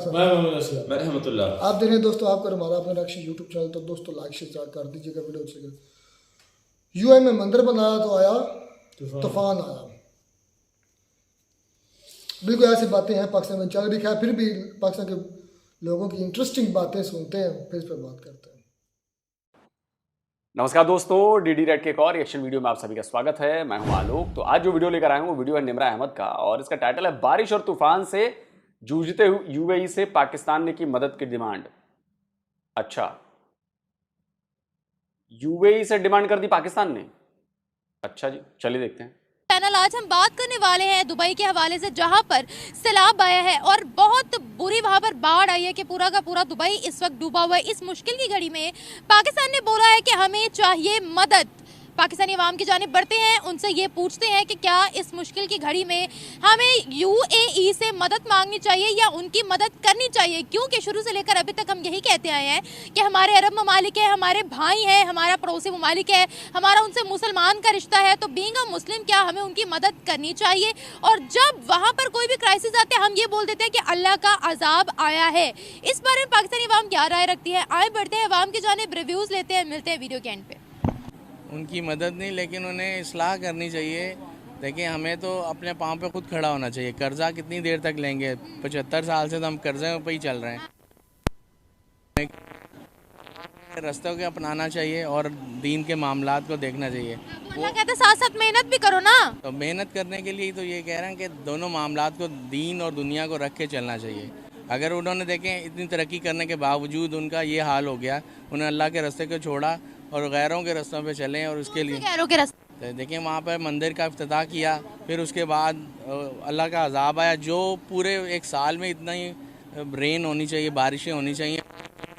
मैं मोहम्मद असलम। मैं रहमतुल्लाह। आप देख रहे हैं दोस्तों आपका हमारा अपना रिएक्शन यूट्यूब चैनल। तो दोस्तों लाइक शेयर कर दीजिएगा वीडियो अच्छी लगे। यूएई में मंदिर बनाया तो आया तूफान आया। बिल्कुल ऐसी बातें हैं पाकिस्तान में चल रही है, फिर भी पाकिस्तान के लोगों की इंटरेस्टिंग बातें सुनते हैं, फिर इस पर बात करते हैं। नमस्कार दोस्तों, डीडी रेड के एक और रिएक्शन वीडियो में आप सभी का स्वागत है। मैं हूं आलोक। तो आज जो वीडियो लेकर आए हूं वो वीडियो है निमरा अहमद का और इसका टाइटल है बारिश और तूफान से जूझते हुए यूएई से पाकिस्तान ने की मदद की डिमांड। अच्छा, यूएई से डिमांड कर दी पाकिस्तान ने। अच्छा जी, चलिए देखते हैं। चैनल आज हम बात करने वाले हैं दुबई के हवाले से, जहां पर सैलाब आया है और बहुत बुरी वहां पर बाढ़ आई है कि पूरा का पूरा दुबई इस वक्त डूबा हुआ है। इस मुश्किल की घड़ी में पाकिस्तान ने बोला है कि हमें चाहिए मदद। पाकिस्तानी अवाम की जानिब बढ़ते हैं, उनसे ये पूछते हैं कि क्या इस मुश्किल की घड़ी में हमें यूएई से मदद मांगनी चाहिए या उनकी मदद करनी चाहिए, क्योंकि शुरू से लेकर अभी तक हम यही कहते आए हैं कि हमारे अरब ममालिक है, हमारे भाई हैं, हमारा पड़ोसी ममालिक है, हमारा उनसे मुसलमान का रिश्ता है, तो बीइंग अ मुस्लिम क्या हमें उनकी मदद करनी चाहिए। और जब वहाँ पर कोई भी क्राइसिस आते हैं हम ये बोल देते हैं कि अल्लाह का अजाब आया है। इस बारे में पाकिस्तानी अवाम क्या राय रखती है, आए बढ़ते हैं अवाम की जानिब, रिव्यूज़ लेते हैं, मिलते हैं वीडियो के एंड पे। उनकी मदद नहीं, लेकिन उन्हें इस्लाह करनी चाहिए। देखिए, हमें तो अपने पाँव पे खुद खड़ा होना चाहिए। कर्जा कितनी देर तक लेंगे? 75 साल से तो हम कर्जे पे ही चल रहे हैं। रास्तों को अपनाना चाहिए और दीन के मामलात को देखना चाहिए। वो कहते हैं साथ साथ मेहनत भी करो ना। तो मेहनत करने के लिए तो ये कह रहे हैं कि दोनों मामलात को, दीन और दुनिया को रख के चलना चाहिए। अगर उन्होंने देखें इतनी तरक्की करने के बावजूद उनका ये हाल हो गया, उन्हें अल्लाह के रास्ते को छोड़ा और गैरों के रास्तों पे चले, और उसके लिए गैरों के रास्ते देखिए वहाँ पर मंदिर का इफ्तिताह किया, फिर उसके बाद अल्लाह का अजाब आया। जो पूरे एक साल में इतना ही रेन होनी चाहिए, बारिशें होनी चाहिए,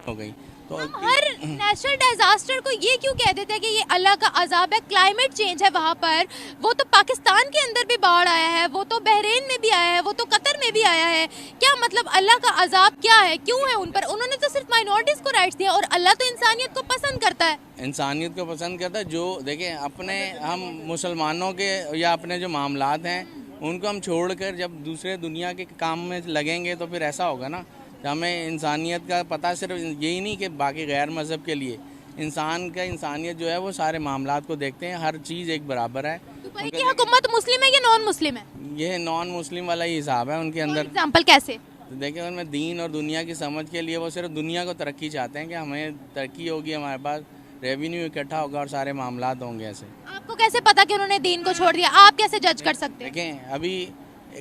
हो गई। तो हर नेचुरल डिजास्टर को ये क्यों कह देते हैं कि ये अल्लाह का अजाब है? क्लाइमेट चेंज है वहाँ पर। वो तो पाकिस्तान के अंदर भी बाढ़ आया है, वो तो बहरीन में भी आया है, वो तो कतर में भी आया है। क्या मतलब अल्लाह का अजाब क्या है, क्यों है उन पर? उन्होंने तो सिर्फ माइनॉरिटीज को राइट्स दिया और अल्लाह तो इंसानियत को पसंद करता है। इंसानियत को पसंद करता है। जो देखें अपने हम मुसलमानों के या अपने जो मामलात हैं उनको हम छोड़कर जब दूसरे दुनिया के काम में लगेंगे तो फिर ऐसा होगा ना। हमें इंसानियत का पता सिर्फ यही नहीं कि बाकी गैर मज़हब के लिए इंसान का, इंसानियत जो है वो सारे मामलात को देखते हैं। हर चीज़ एक बराबर है। दुबई की हुकूमत मुस्लिम है या नॉन मुस्लिम है? ये नॉन मुस्लिम वाला ही हिसाब है उनके अंदर। एग्जाम्पल कैसे? तो देखिए उनमें दीन और दुनिया की समझ के लिए वो सिर्फ दुनिया को तरक्की चाहते हैं कि हमें तरक्की होगी, हमारे पास रेवेन्यू इकट्ठा होगा और सारे मामलात होंगे। ऐसे आपको कैसे पता कि उन्होंने दीन को छोड़ दिया? आप कैसे जज कर सकते हैं? देखें, अभी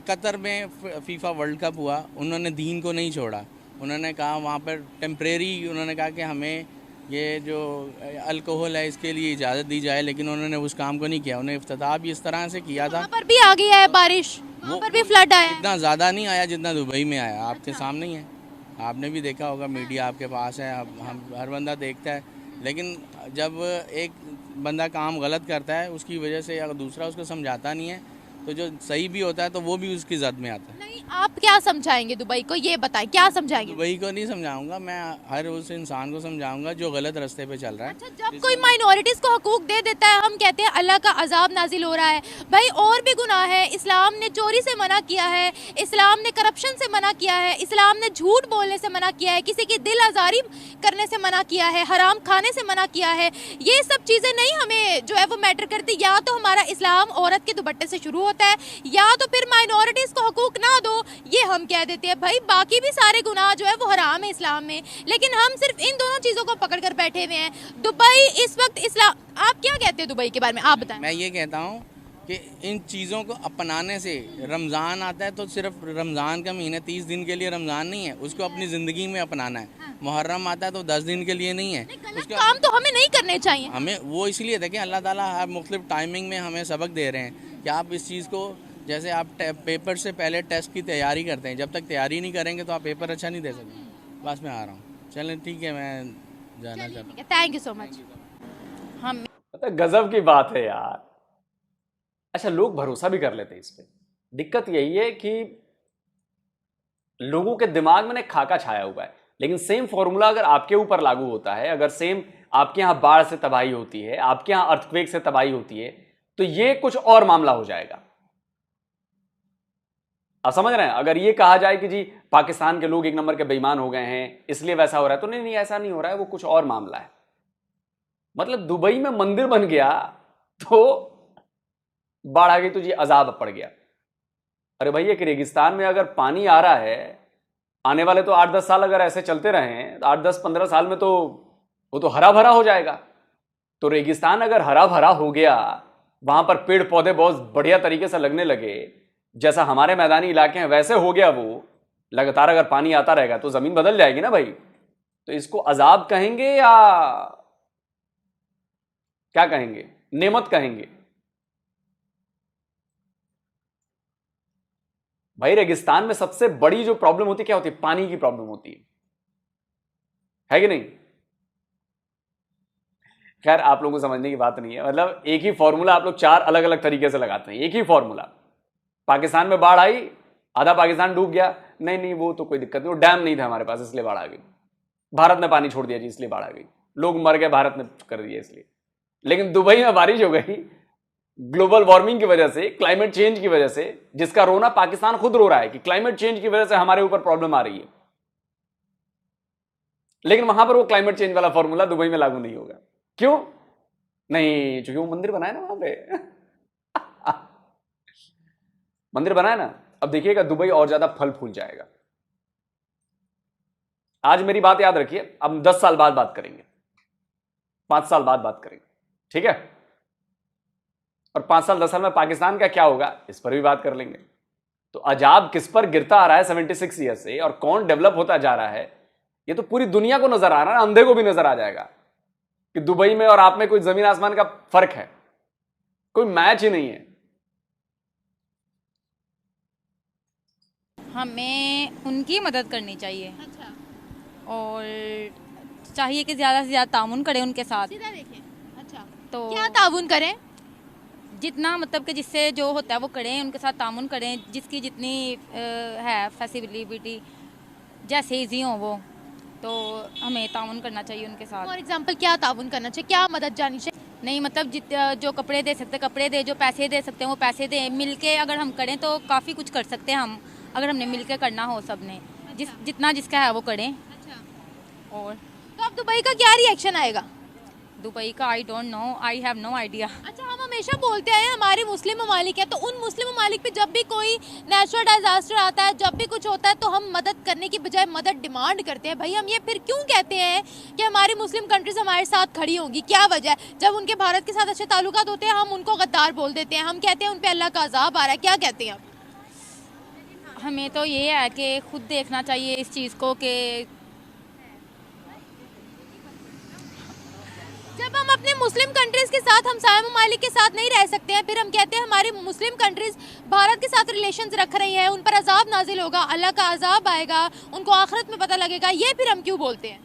कतर में फीफा वर्ल्ड कप हुआ, उन्होंने दीन को नहीं छोड़ा। उन्होंने कहा वहाँ पर टेम्परेरी, उन्होंने कहा कि हमें ये जो अल्कोहल है इसके लिए इजाज़त दी जाए, लेकिन उन्होंने उस काम को नहीं किया। उन्हें इफ्तिताह भी इस तरह से किया था। वहाँ पर भी आ गया है बारिश, वहाँ पर भी फ्लड आया है। इतना ज़्यादा नहीं आया जितना दुबई में आया। आपके सामने ही है, आपने भी देखा होगा, मीडिया आपके पास है, हम हर बंदा देखता है। लेकिन जब एक बंदा काम गलत करता है उसकी वजह से अगर दूसरा उसको समझाता नहीं है तो जो सही भी होता है तो वो भी उसकी जद में आता है। नहीं, आप क्या समझाएंगे दुबई को, ये बताएं, क्या समझाएंगे? दुबई को नहीं समझाऊंगा, मैं हर उस इंसान को समझाऊंगा जो गलत रास्ते पे चल रहा है। अच्छा, जब कोई माइनॉरिटीज को हकूक दे देता है, हम कहते हैं अल्लाह का अजाब नाजिल हो रहा है। भाई और भी गुनाह है। इस्लाम ने चोरी से मना किया है, इस्लाम ने करप्शन से मना किया है, इस्लाम ने झूठ बोलने से मना किया है, किसी की दिल आजारी करने से मना किया है, हराम खाने से मना किया है। ये सब चीज़ें नहीं हमें जो है वो मैटर करती। या तो हमारा इस्लाम औरत के दुपट्टे से शुरू होता है या तो फिर माइनॉरिटीज को हकूक ना दो, ये हम कह देते हैं। भाई बाकी भी सारे गुनाह जो है वो हराम है इस्लाम में, लेकिन हम सिर्फ इन दोनों चीज़ों को पकड़ कर बैठे हुए हैं। दुबई इस वक्त इस्लाम, आप क्या कहते हैं दुबई के बारे में, आप बताएं। मैं ये कहता हूँ कि इन चीज़ों को अपनाने से, रमज़ान आता है तो सिर्फ रमज़ान का महीने 30 दिन के लिए रमज़ान नहीं है, उसको अपनी ज़िंदगी में अपनाना है। मुहर्रम आता है तो 10 दिन के लिए नहीं है। गलत काम तो हमें नहीं करने चाहिए। हमें वो इसलिए देखें, अल्लाह ताला हर मुख्तलिफ टाइमिंग में हमें सबक दे रहे हैं कि आप इस चीज़ को, जैसे आप पेपर से पहले टेस्ट की तैयारी करते हैं, जब तक तैयारी नहीं करेंगे तो आप पेपर अच्छा नहीं दे सकते। बस मैं आ रहा हूँ, चलें ठीक है, मैं जाना चाहता हूँ। Thank you so much. हम गजब की बात है यार। अच्छा, लोग भरोसा भी कर लेते हैं इस पे। दिक्कत यही है कि लोगों के दिमाग में एक खाका छाया हुआ है, लेकिन सेम फॉर्मूला अगर आपके ऊपर लागू होता है, अगर सेम आपके यहां बाढ़ से तबाही होती है, आपके यहां अर्थक्वेक से तबाही होती है, तो ये कुछ और मामला हो जाएगा। आप समझ रहे हैं? अगर ये कहा जाए कि जी पाकिस्तान के लोग एक नंबर के बेईमान हो गए हैं इसलिए वैसा हो रहा है, तो नहीं नहीं, ऐसा नहीं हो रहा है, वो कुछ और मामला है। मतलब दुबई में मंदिर बन गया तो बाढ़ आ गई तो जी अजाब पड़ गया। अरे भाई एक रेगिस्तान में अगर पानी आ रहा है, आने वाले तो 8-10 साल अगर ऐसे चलते रहे, 8-10-15 साल में तो वो तो हरा भरा हो जाएगा। तो रेगिस्तान अगर हरा भरा हो गया, वहां पर पेड़ पौधे बहुत बढ़िया तरीके से लगने लगे, जैसा हमारे मैदानी इलाके हैं वैसे हो गया, वो लगातार अगर पानी आता रहेगा तो जमीन बदल जाएगी ना भाई। तो इसको अजाब कहेंगे या क्या कहेंगे? नेमत कहेंगे? भाई रेगिस्तान में सबसे बड़ी जो प्रॉब्लम होती है क्या होती है? पानी की प्रॉब्लम होती है कि नहीं? खैर आप लोगों को समझने की बात नहीं है। मतलब एक ही फॉर्मूला आप लोग 4 अलग अलग तरीके से लगाते हैं। एक ही फॉर्मूला, पाकिस्तान में बाढ़ आई, आधा पाकिस्तान डूब गया, नहीं नहीं वो तो कोई दिक्कत नहीं, वो डैम नहीं था हमारे पास इसलिए बाढ़ आ गई, भारत ने पानी छोड़ दिया जी इसलिए बाढ़ आ गई, लोग मर गए भारत ने कर दिया इसलिए। लेकिन दुबई में बारिश हो गई ग्लोबल वार्मिंग की वजह से, क्लाइमेट चेंज की वजह से, जिसका रोना पाकिस्तान खुद रो रहा है कि क्लाइमेट चेंज की वजह से हमारे ऊपर प्रॉब्लम आ रही है। लेकिन वहां पर वो क्लाइमेट चेंज वाला फॉर्मूला दुबई में लागू नहीं होगा। क्यों नहीं? क्योंकि वो मंदिर बनाए ना वहां पे मंदिर बनाए ना। अब देखिएगा दुबई और ज्यादा फल फूल जाएगा। आज मेरी बात याद रखिए, अब 10 साल बाद बात करेंगे, 5 साल बाद बात करेंगे, ठीक है? और 5 साल 10 साल में पाकिस्तान का क्या होगा इस पर भी बात कर लेंगे। तो अजाब किस पर गिरता आ रहा है 76 ईयर से, और कौन डेवलप होता जा रहा है, ये तो पूरी दुनिया को नजर आ रहा है, अंधे को भी नजर आ जाएगा कि दुबई में और आप में कोई जमीन आसमान का फर्क है, कोई मैच ही नहीं है। हमें उनकी मदद करनी चाहिए अच्छा, और चाहिए कि ज़्यादा से ज़्यादा तामुन करें उनके साथ। सीधा देखें। अच्छा, तो क्या ताउन करें? जितना मतलब कि जिससे जो होता है वो करें, उनके साथ तामुन करें, जिसकी जितनी है फैसिलिटी, जैसे ईजी हो वो, तो हमें तामुन करना चाहिए उनके साथ। फॉर एग्जांपल क्या ताउन करना चाहिए, क्या मदद जानी चाहिए? नहीं मतलब जो कपड़े दे सकते कपड़े दे, जो पैसे दे सकते हैं वो पैसे दें, मिल के अगर हम करें तो काफ़ी कुछ कर सकते हैं हम, अगर हमने मिल के करना हो सब ने। जितना जिसका है वो करें। अच्छा, और तो अब दुबई का क्या रिएक्शन आएगा? दुबई का I don't know, I have no idea. अच्छा, हम हमेशा बोलते आए हैं हमारे मुस्लिम ममालिक है, तो उन मुस्लिम ममालिक पे जब भी कोई नेचुरल डिजास्टर आता है, जब भी कुछ होता है, तो हम मदद करने की बजाय मदद डिमांड करते हैं। भाई हम ये फिर क्यों कहते हैं कि हमारी मुस्लिम कंट्रीज हमारे साथ खड़ी होंगी? क्या वजह है? जब उनके भारत के साथ अच्छे ताल्लुकात होते हैं हम उनको गद्दार बोल देते हैं, हम कहते हैं उन पे अल्लाह का अजाब आ रहा है। क्या कहते हैं आप? हमें तो ये है कि खुद देखना चाहिए इस चीज़ को कि जब हम अपने मुस्लिम कंट्रीज के साथ, हमसाया ममालिक के साथ नहीं रह सकते हैं, फिर हम कहते हैं हमारी मुस्लिम कंट्रीज भारत के साथ रिलेशंस रख रही हैं, उन पर अजाब नाजिल होगा, अल्लाह का अजाब आएगा, उनको आखिरत में पता लगेगा, ये फिर हम क्यों बोलते हैं?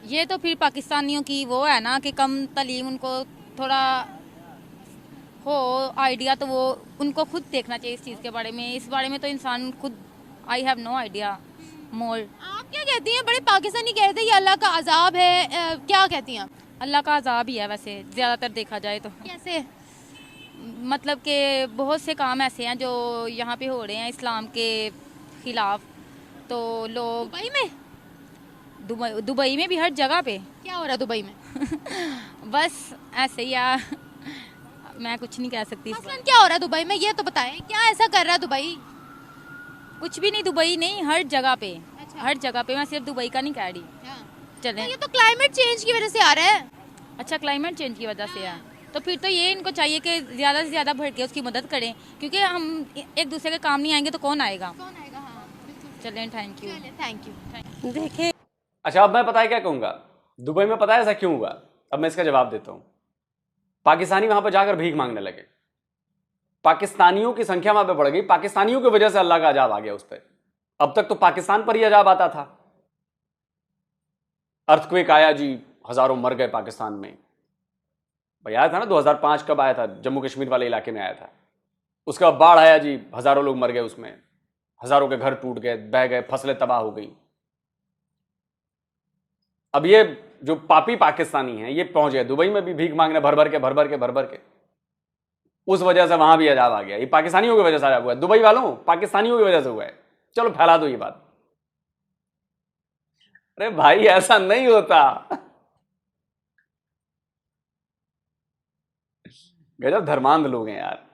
ये तो फिर पाकिस्तानियों की वो है ना कि कम तलीम, उनको थोड़ा हो आइडिया, तो वो उनको खुद देखना चाहिए इस चीज़ के बारे में। इस बारे में तो इंसान खुद, आई हैव नो आइडिया मोर। आप क्या कहती हैं? बड़े पाकिस्तानी कहते हैं ये अल्लाह का अजाब है, क्या कहती हैं आप? अल्लाह का अजाब ही है वैसे, ज़्यादातर देखा जाए तो। कैसे? मतलब कि बहुत से काम ऐसे हैं जो यहाँ पे हो रहे हैं इस्लाम के ख़िलाफ़, तो लोग दुबई में? दुबई में भी हर जगह पे क्या हो रहा है दुबई में? बस ऐसे ही यार, मैं कुछ नहीं कह सकती इस मसलन बारे। क्या हो रहा है दुबई में, ये तो बताएं, क्या ऐसा कर रहा है दुबई? कुछ भी नहीं, दुबई नहीं, हर जगह पे। अच्छा। हर जगह पे, मैं सिर्फ दुबई का नहीं कह रही। तो चलें। ये तो क्लाइमेट चेंज की वजह से आ रहा है। अच्छा, क्लाइमेट चेंज की वजह से है, तो फिर तो ये इनको चाहिए कि ज़्यादा से ज़्यादा बढ़ के उसकी मदद करें, क्योंकि हम एक दूसरे के काम नहीं आएंगे तो कौन आएगा। कौन आएगा? हाँ, चलें, थैंक यू। Thank you. देखें, अच्छा अब मैं पता है क्या कहूंगा, दुबई में पता है ऐसा क्यों हुआ? अब मैं इसका जवाब देता हूं। पाकिस्तानी वहां पर जाकर भीख मांगने लगे, पाकिस्तानियों की संख्या वहां पर बढ़ गई, पाकिस्तानियों की वजह से अल्लाह का अजाब आ गया उस पर। अब तक तो पाकिस्तान पर ही अजाब आता था। अर्थक्वेक आया जी, हजारों मर गए पाकिस्तान में। भाई आया था ना 2005, कब आया था? जम्मू कश्मीर वाले इलाके में आया था। उसके बाद बाढ़ आया जी, हजारों लोग मर गए उसमें, हजारों के घर टूट गए, बह गए, फसलें तबाह हो गई। अब ये जो पापी पाकिस्तानी हैं ये पहुंच गए दुबई में भी भीख मांगने, भर भर के। उस वजह से वहां भी अजाब आ गया। ये पाकिस्तानियों की वजह से अजाब हुआ है, दुबई वालों पाकिस्तानियों की वजह से हुआ है। चलो फैला दो ये बात। अरे भाई ऐसा नहीं होता। गजब धर्मांध लोग हैं यार।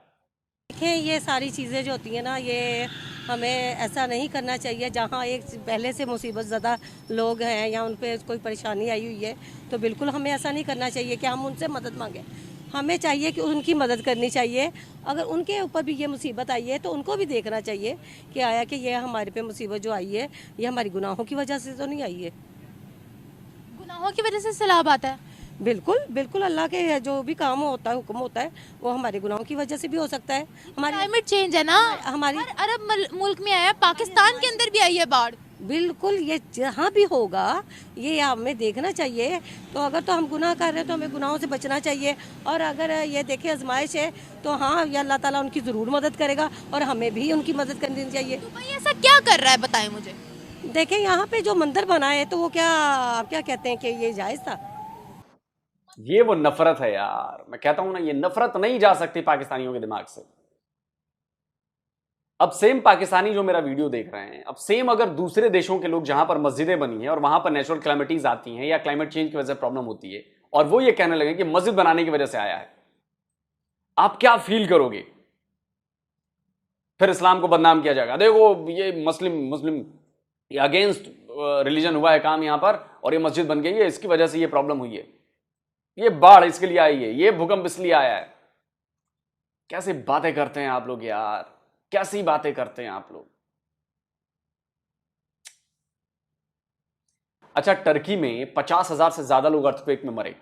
देखें, ये सारी चीज़ें जो होती हैं ना, ये हमें ऐसा नहीं करना चाहिए। जहाँ एक पहले से मुसीबत ज़्यादा लोग हैं या उन पर कोई परेशानी आई हुई है, तो बिल्कुल हमें ऐसा नहीं करना चाहिए कि हम उनसे मदद मांगें। हमें चाहिए कि उनकी मदद करनी चाहिए। अगर उनके ऊपर भी ये मुसीबत आई है तो उनको भी देखना चाहिए कि आया कि ये हमारे पे मुसीबत जो आई है ये हमारी गुनाहों की वजह से तो नहीं आई है। गुनाहों की वजह से सैलाब आता है। बिल्कुल बिल्कुल, अल्लाह के जो भी काम होता है, हुक्म होता है, वो हमारे गुनाहों की वजह से भी हो सकता है। हमारी क्लाइमेट चेंज है ना, हमारी हर अरब मुल्क में आया, पाकिस्तान के अंदर भी आई है बाढ़। बिल्कुल, ये जहाँ भी होगा ये हमें देखना चाहिए। तो अगर तो हम गुनाह कर रहे हैं तो हमें गुनाहों से बचना चाहिए। और अगर ये देखें आजमाइश है तो हाँ, ये अल्लाह ताला उनकी ज़रूर मदद करेगा और हमें भी उनकी मदद करनी चाहिए। तो भाई ऐसा क्या कर रहा है, बताएं मुझे। देखें, यहाँ पे जो मंदिर बना है तो वो क्या, आप क्या कहते हैं कि ये जायज़ था? ये वो नफरत है यार, मैं कहता हूं ना, ये नफरत नहीं जा सकती पाकिस्तानियों के दिमाग से। अब सेम पाकिस्तानी जो मेरा वीडियो देख रहे हैं, अब सेम अगर दूसरे देशों के लोग जहां पर मस्जिदें बनी हैं और वहां पर नेचुरल क्लैमिटीज आती हैं या क्लाइमेट चेंज की वजह से प्रॉब्लम होती है और वो ये कहने लगे कि मस्जिद बनाने की वजह से आया है, आप क्या फील करोगे? फिर इस्लाम को बदनाम किया जाएगा, देखो ये मुस्लिम अगेंस्ट रिलीजन हुआ है काम यहां पर और ये मस्जिद बन गई है, इसकी वजह से ये प्रॉब्लम हुई है, ये बाढ़ इसके लिए आई है, ये भूकंप इसलिए आया है। कैसे बातें करते हैं आप लोग यार, कैसी बातें करते हैं आप लोग। अच्छा, टर्की में 50,000 से ज्यादा लोग अर्थक्वेक में मरे।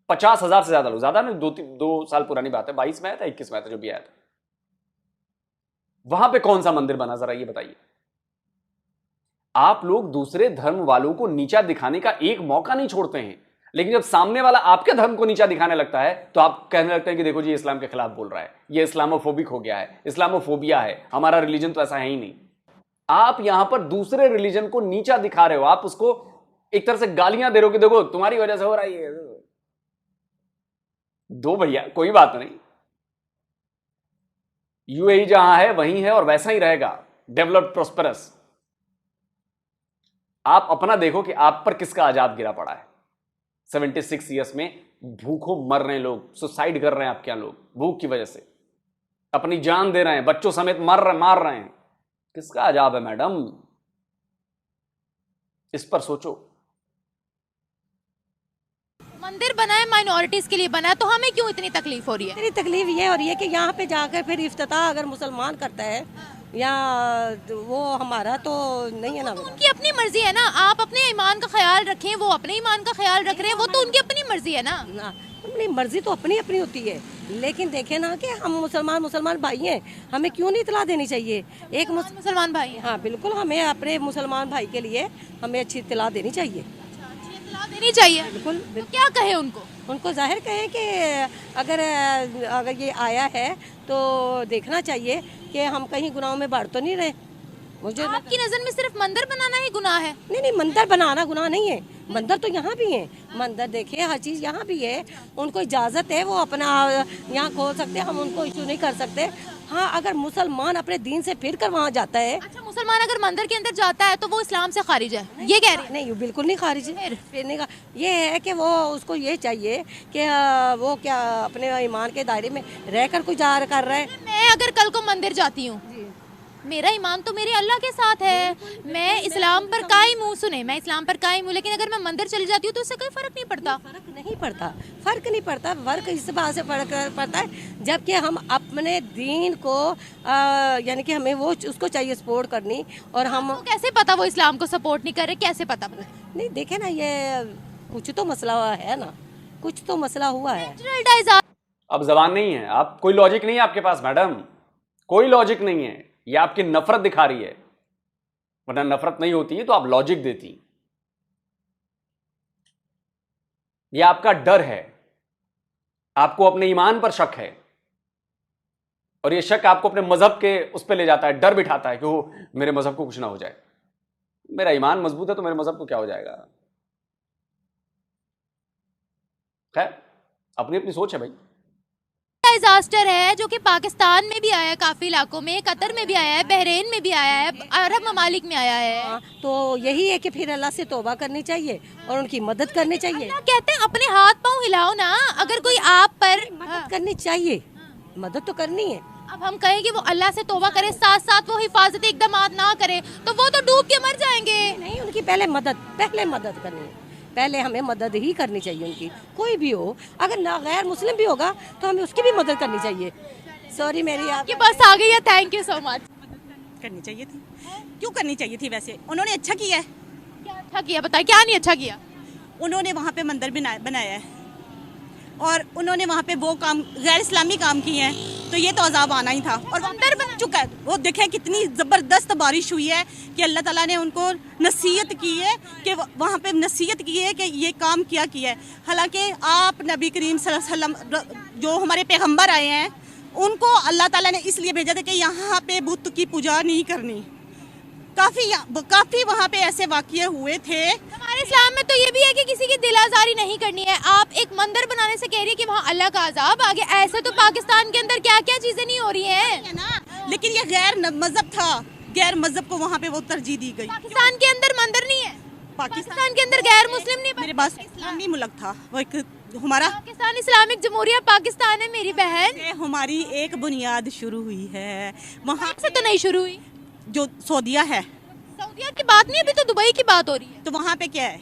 50,000 से ज्यादा लोग, ज्यादा नहीं, 2 साल पुरानी बात है, 22 में आया था, 21 में आया था, जो भी आया था। वहां पे कौन सा मंदिर बना, जरा ये बताइए। आप लोग दूसरे धर्म वालों को नीचा दिखाने का एक मौका नहीं छोड़ते हैं, लेकिन जब सामने वाला आपके धर्म को नीचा दिखाने लगता है तो आप कहने लगते हैं कि देखो जी इस्लाम के खिलाफ बोल रहा है, ये इस्लामोफोबिक हो गया है, इस्लामोफोबिया है, हमारा रिलीजन तो ऐसा है ही नहीं। आप यहां पर दूसरे रिलीजन को नीचा दिखा रहे हो, आप उसको एक तरह से गालियां दे रहे हो कि देखो तुम्हारी वजह से हो रहा है। दो भैया, कोई बात नहीं, यूएई जहां है वहीं है और वैसा ही रहेगा, डेवलप्ड प्रोस्पेरस। आप अपना देखो कि आप पर किसका अजाब गिरा पड़ा है। 76 ईयर्स में भूखों मर रहे हैं लोग, सुसाइड कर रहे हैं आपके यहां लोग, भूख की वजह से अपनी जान दे रहे हैं, बच्चों समेत मार रहे हैं। किसका अजाब है मैडम, इस पर सोचो। मंदिर बना है माइनॉरिटीज के लिए बना है, तो हमें क्यों इतनी तकलीफ हो रही है? मेरी तकलीफ ये हो रही है कि यहाँ पे जाकर फिर इफ्तिताह अगर मुसलमान करता है या वो हमारा तो नहीं है ना। उनकी अपनी मर्जी है ना, आप अपने ईमान का ख्याल रखें, वो अपने ईमान का ख्याल रख रहे हैं, वो तो उनकी अपनी मर्जी है ना। अपनी मर्जी तो अपनी अपनी होती है, लेकिन देखें ना कि हम मुसलमान भाई हैं, हमें क्यों नहीं इतला देनी चाहिए? एक मुसलमान भाई हैं। हाँ बिल्कुल, हमें अपने मुसलमान भाई के लिए हमें अच्छी इतला देनी चाहिए। अच्छी इत्तला देनी चाहिए, बिल्कुल। तो क्या कहे उनको जाहिर कहें कि अगर ये आया है तो देखना चाहिए कि हम कहीं गुनाहों में बढ़ तो नहीं रहे। मुझे आपकी नजर में सिर्फ मंदिर बनाना ही गुनाह है? नहीं, मंदिर बनाना गुनाह नहीं है, मंदिर तो यहाँ भी है। मंदिर देखिए, हर चीज़ यहाँ भी है, उनको इजाज़त है, वो अपना यहाँ खोल सकते हैं, हम उनको इशू नहीं कर सकते। हाँ, अगर मुसलमान अपने दीन से फिर कर वहाँ जाता है। अच्छा, मुसलमान अगर मंदिर के अंदर जाता है तो वो इस्लाम से खारिज है, ये कह रहे हैं? नहीं, बिल्कुल नहीं खारिज है। फिरने का ये है कि वो उसको ये चाहिए कि वो क्या अपने ईमान के दायरे में रहकर कुछ जार कर रहा है। मैं अगर कल को मंदिर जाती हूँ, मेरा ईमान तो मेरे अल्लाह के साथ है, मैं इस्लाम पर कायम हूँ, सुने मैं इस्लाम पर कायम हूँ, लेकिन अगर मैं मंदिर चली जाती हूँ तो उससे कोई फर्क नहीं पड़ता। फर्क नहीं पड़ता, फर्क इस बात से पड़ता है जबकि हम अपने दीन को यानी कि हमें वो उसको चाहिए सपोर्ट करनी। और हम तो कैसे पता वो इस्लाम को सपोर्ट नहीं कर रहे, कैसे पता? नहीं, देखे ना, ये कुछ तो मसला है ना, कुछ तो मसला हुआ है। अब जबान नहीं है, आप कोई लॉजिक नहीं है आपके पास मैडम, कोई लॉजिक नहीं है, ये आपकी नफरत दिखा रही है, वरना नफरत नहीं होती है तो आप लॉजिक देती। ये आपका डर है, आपको अपने ईमान पर शक है, और ये शक आपको अपने मजहब के उस पर ले जाता है, डर बिठाता है कि वो मेरे मजहब को कुछ ना हो जाए। मेरा ईमान मजबूत है तो मेरे मजहब को क्या हो जाएगा। खैर, अपनी अपनी सोच है भाई। डिजास्टर है जो कि पाकिस्तान में भी आया है, काफी इलाकों में, कतर में भी आया है, बहरीन में भी आया है, अरब ममालिक में आया है। हाँ, तो यही है कि फिर अल्लाह से तौबा करनी चाहिए और उनकी मदद करनी चाहिए। अल्लाह कहते हैं अपने हाथ पांव हिलाओ ना, अगर कोई आप पर मदद करनी चाहिए, मदद तो करनी है। अब हम कहें कि वो अल्लाह से तौबा करे, साथ साथ वो हिफाजती इकदामात ना करे, तो वो तो डूब के मर जाएंगे। नहीं, उनकी पहले मदद करनी है, पहले हमें मदद ही करनी चाहिए उनकी। कोई भी हो, अगर ना गैर मुस्लिम भी होगा तो हमें उसकी भी मदद करनी चाहिए। सॉरी मेरी आपके पास आ गई है, थैंक यू सो मच। करनी चाहिए थी, क्यों करनी चाहिए थी? वैसे उन्होंने अच्छा किया है। क्या अच्छा किया बताइए, क्या नहीं अच्छा किया? उन्होंने वहाँ पे मंदिर बनाया है और उन्होंने वहाँ पे वो काम गैर इस्लामी काम किए हैं, तो ये तो अजाब आना ही था। और मंदिर बन चुका है, वो देखें कितनी ज़बरदस्त बारिश हुई है कि अल्लाह ताला ने उनको नसीहत की है कि वहाँ पे नसीहत की है कि ये काम किया है। हालांकि आप नबी करीम सल्लल्लाहु अलैहि वसल्लम जो हमारे पैगम्बर आए हैं, उनको अल्लाह ताला ने इसलिए भेजा था कि यहाँ पे बुत की पूजा नहीं करनी। काफ़ी वहाँ पे ऐसे वाक़ये हुए थे। हमारे इस्लाम में तो ये भी है कि किसी की दिल आज़ारी नहीं करनी है। आप एक मंदिर बनाने से कह रही है कि वहाँ अल्लाह का अजाब आ गया। ऐसे तो पाकिस्तान के अंदर क्या क्या चीजें नहीं हो रही हैं ना, लेकिन ये गैर मजहब था, गैर मजहब को वहाँ पे वो तरजीह दी गई। पाकिस्तान के अंदर मंदिर नहीं है, पाकिस्तान के अंदर गैर मुस्लिम नहीं। मेरे पास इस्लामी मुल्क था वो, एक हमारा पाकिस्तान इस्लामिक जमहूरिया पाकिस्तान है मेरी बहन। हमारी एक बुनियाद शुरू हुई है वहाँ से, तो नहीं शुरू हुई, जो सऊदिया है। सऊदिया की बात नहीं, अभी तो दुबई की बात हो रही है। तो वहाँ पे क्या है,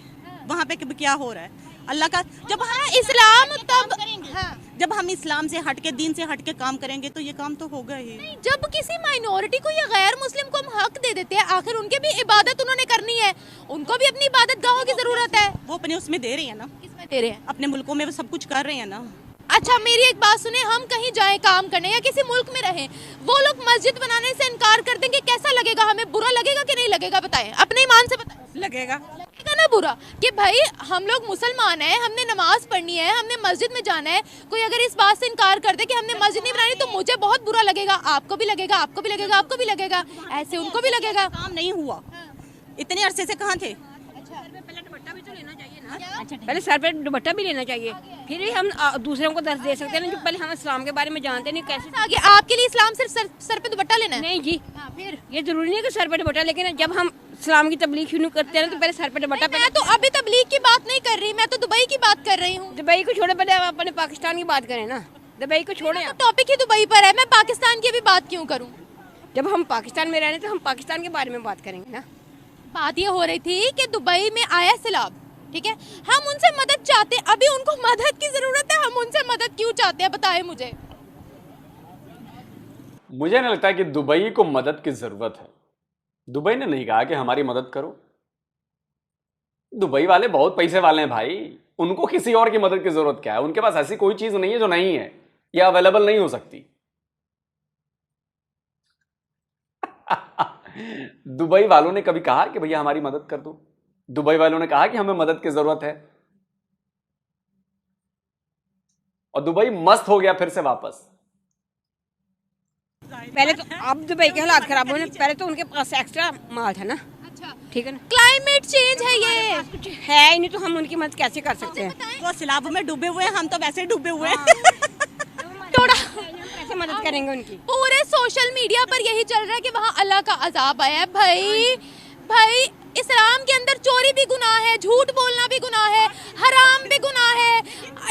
वहाँ पे क्या हो रहा है? अल्लाह का जब हम इस्लाम तब जब हम इस्लाम से हट के, दीन से हट के काम करेंगे तो ये काम तो होगा ही। नहीं, जब किसी माइनॉरिटी को या गैर मुस्लिम को हम हक दे देते हैं, आखिर उनके भी इबादत उन्होंने करनी है, उनको भी अपनी इबादत गाहों की जरूरत है। वो अपने उसमें दे रहे हैं ना, किसमें दे रहे हैं? अपने मुल्कों में वो सब कुछ कर रहे हैं ना। अच्छा मेरी एक बात सुने, हम कहीं जाएं काम करने या किसी मुल्क में रहें, वो लोग मस्जिद बनाने से इनकार कर देंगे, कैसा लगेगा? हमें बुरा लगेगा कि नहीं लगेगा? बताएं, अपने ईमान से बताएं। लगेगा ना बुरा कि भाई हम लोग मुसलमान हैं, हमने नमाज पढ़नी है, हमने मस्जिद में जाना है। कोई अगर इस बात से इनकार कर दे कि हमने मस्जिद नहीं बनानी, तो मुझे बहुत बुरा लगेगा, आपको भी लगेगा, आपको भी लगेगा, आपको भी लगेगा, ऐसे उनको भी लगेगा। काम नहीं हुआ, इतने अरसे से कहाँ थे? पहले सर पे दुपट्टा भी लेना चाहिए, फिर भी हम दूसरों को दर्द दे सकते हैं ना, जो पहले हम इस्लाम के बारे में जानते नहीं कैसे। आगे आपके लिए इस्लाम सिर्फ सर पे दुपट्टा लेना है? नहीं जी, फिर ये जरूरी नहीं है कि सर पे दुपट्टा, लेकिन जब हम इस्लाम की तबलीग शुरू करते हैं ना, तो पहले सर पे दुपट्टा। मैं तो अभी तबलीग की बात नहीं कर रही, मैं तो दुबई की बात कर रही हूँ। दुबई को छोड़े, पहले आप अपने पाकिस्तान की बात करें ना, दुबई को छोड़े। टॉपिक ही दुबई पर है, मैं पाकिस्तान की भी बात क्यों करूँ? जब हम पाकिस्तान में रह रहे तो हम पाकिस्तान के बारे में बात करेंगे ना। बात ये हो रही थी कि दुबई में आया सैलाब, ठीक है, हम उनसे मदद चाहते हैं, अभी उनको मदद की जरूरत है, हम उनसे मदद क्यों चाहते हैं बताएं मुझे। मुझे नहीं लगता कि दुबई को मदद की जरूरत है। दुबई ने नहीं कहा कि हमारी मदद करो। दुबई वाले बहुत पैसे वाले हैं भाई, उनको किसी और की मदद की जरूरत क्या है? उनके पास ऐसी कोई चीज नहीं है जो नहीं है या अवेलेबल नहीं हो सकती। दुबई वालों ने कभी कहा कि भैया हमारी मदद कर दो? दुबई वालों ने कहा कि हमें मदद की जरूरत है, और दुबई मस्त हो गया फिर से वापस। पहले तो अब दुबई के हालात खराब होने, पहले तो उनके पास एक्स्ट्रा माल था ना। अच्छा ठीक है ना, क्लाइमेट चेंज है, ये कुछ है ही नहीं, तो हम उनकी मदद कैसे कर सकते हैं? वो सैलाब में डूबे हुए हैं, हम तो वैसे डूबे हुए हैं। थोड़ा कैसे मदद करेंगे उनकी? पूरे सोशल मीडिया पर यही चल रहा है कि वहाँ अल्लाह का अजाब आया है। भाई इस्लाम के अंदर चोरी भी गुनाह है, झूठ बोलना भी गुनाह है, हराम भी गुनाह है।